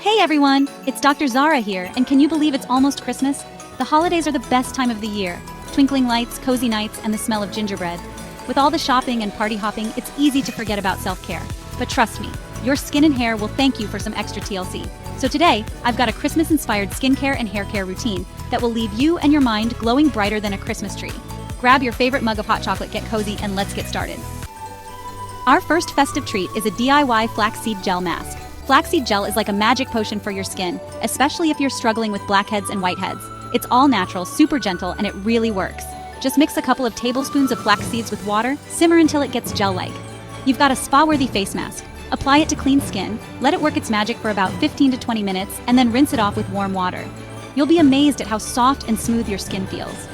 Hey everyone, it's Dr. Zara here, and can you believe it's almost Christmas? The holidays are the best time of the year. Twinkling lights, cozy nights, and the smell of gingerbread. With all the shopping and party hopping, it's easy to forget about self-care. But trust me, your skin and hair will thank you for some extra TLC. So today, I've got a Christmas-inspired skincare and hair care routine that will leave you and your mind glowing brighter than a Christmas tree. Grab your favorite mug of hot chocolate, get cozy, and let's get started. Our first festive treat is a DIY flaxseed gel mask. Flaxseed gel is like a magic potion for your skin, especially if you're struggling with blackheads and whiteheads. It's all natural, super gentle, and it really works. Just mix a couple of tablespoons of flax seeds with water, simmer until it gets gel-like. You've got a spa-worthy face mask. Apply it to clean skin, let it work its magic for about 15 to 20 minutes, and then rinse it off with warm water. You'll be amazed at how soft and smooth your skin feels.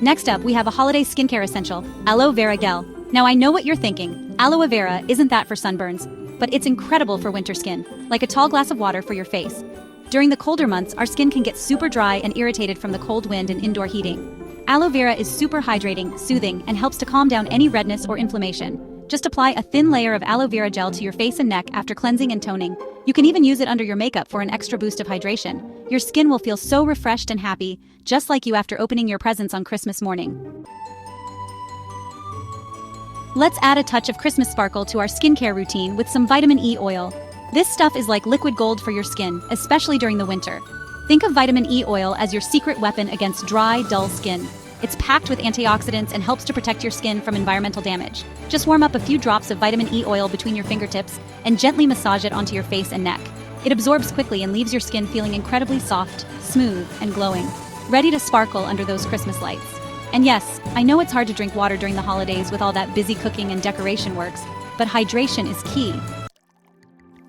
Next up, we have a holiday skincare essential, aloe vera gel. Now I know what you're thinking, aloe vera isn't that for sunburns, but it's incredible for winter skin, like a tall glass of water for your face. During the colder months, our skin can get super dry and irritated from the cold wind and indoor heating. Aloe vera is super hydrating, soothing, and helps to calm down any redness or inflammation. Just apply a thin layer of aloe vera gel to your face and neck after cleansing and toning. You can even use it under your makeup for an extra boost of hydration. Your skin will feel so refreshed and happy, just like you after opening your presents on Christmas morning. Let's add a touch of Christmas sparkle to our skincare routine with some vitamin E oil. This stuff is like liquid gold for your skin, especially during the winter. Think of vitamin E oil as your secret weapon against dry, dull skin. It's packed with antioxidants and helps to protect your skin from environmental damage. Just warm up a few drops of vitamin E oil between your fingertips and gently massage it onto your face and neck. It absorbs quickly and leaves your skin feeling incredibly soft, smooth, and glowing, ready to sparkle under those Christmas lights. And yes, I know it's hard to drink water during the holidays with all that busy cooking and decoration works, but hydration is key.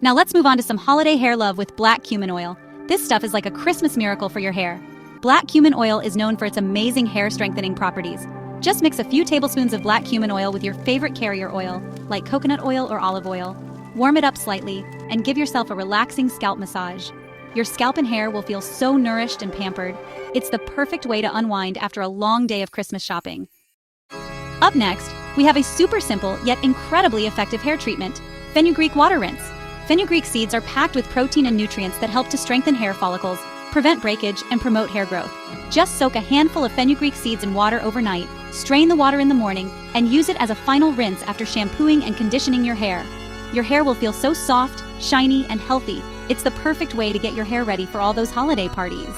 Now let's move on to some holiday hair love with black cumin oil. This stuff is like a Christmas miracle for your hair. Black cumin oil is known for its amazing hair strengthening properties. Just mix a few tablespoons of black cumin oil with your favorite carrier oil, like coconut oil or olive oil. Warm it up slightly, and give yourself a relaxing scalp massage. Your scalp and hair will feel so nourished and pampered. It's the perfect way to unwind after a long day of Christmas shopping. Up next, we have a super simple yet incredibly effective hair treatment, fenugreek water rinse. Fenugreek seeds are packed with protein and nutrients that help to strengthen hair follicles, prevent breakage, and promote hair growth. Just soak a handful of fenugreek seeds in water overnight, strain the water in the morning, and use it as a final rinse after shampooing and conditioning your hair. Your hair will feel so soft, shiny, and healthy. It's the perfect way to get your hair ready for all those holiday parties.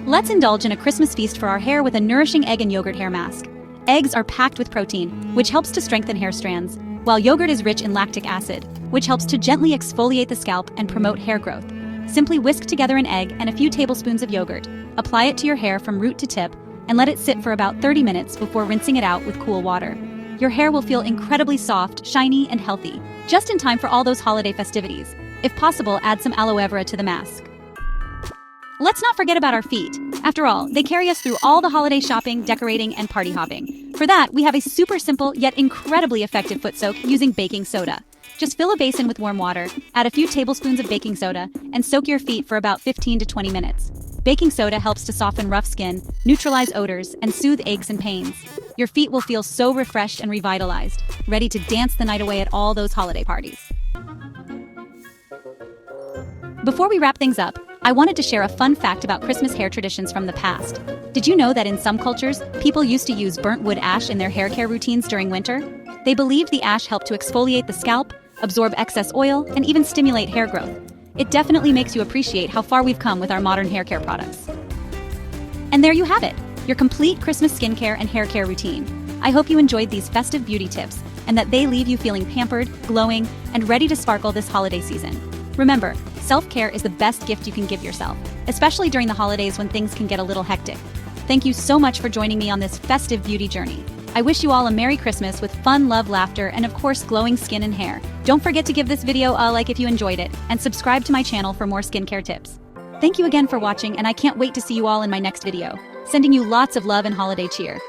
Let's indulge in a Christmas feast for our hair with a nourishing egg and yogurt hair mask. Eggs are packed with protein, which helps to strengthen hair strands, while yogurt is rich in lactic acid, which helps to gently exfoliate the scalp and promote hair growth. Simply whisk together an egg and a few tablespoons of yogurt, apply it to your hair from root to tip, and let it sit for about 30 minutes before rinsing it out with cool water. Your hair will feel incredibly soft, shiny, and healthy, just in time for all those holiday festivities. If possible, add some aloe vera to the mask. Let's not forget about our feet. After all, they carry us through all the holiday shopping, decorating, and party hopping. For that, we have a super simple yet incredibly effective foot soak using baking soda. Just fill a basin with warm water, add a few tablespoons of baking soda, and soak your feet for about 15 to 20 minutes. Baking soda helps to soften rough skin, neutralize odors, and soothe aches and pains. Your feet will feel so refreshed and revitalized, ready to dance the night away at all those holiday parties. Before we wrap things up, I wanted to share a fun fact about Christmas hair traditions from the past. Did you know that in some cultures, people used to use burnt wood ash in their hair care routines during winter? They believed the ash helped to exfoliate the scalp, absorb excess oil, and even stimulate hair growth. It definitely makes you appreciate how far we've come with our modern hair care products. And there you have it, your complete Christmas skincare and hair care routine. I hope you enjoyed these festive beauty tips and that they leave you feeling pampered, glowing, and ready to sparkle this holiday season. Remember, self-care is the best gift you can give yourself, especially during the holidays when things can get a little hectic. Thank you so much for joining me on this festive beauty journey. I wish you all a Merry Christmas with fun, love, laughter, and of course glowing skin and hair. Don't forget to give this video a like if you enjoyed it, and subscribe to my channel for more skincare tips. Thank you again for watching, and I can't wait to see you all in my next video. Sending you lots of love and holiday cheer.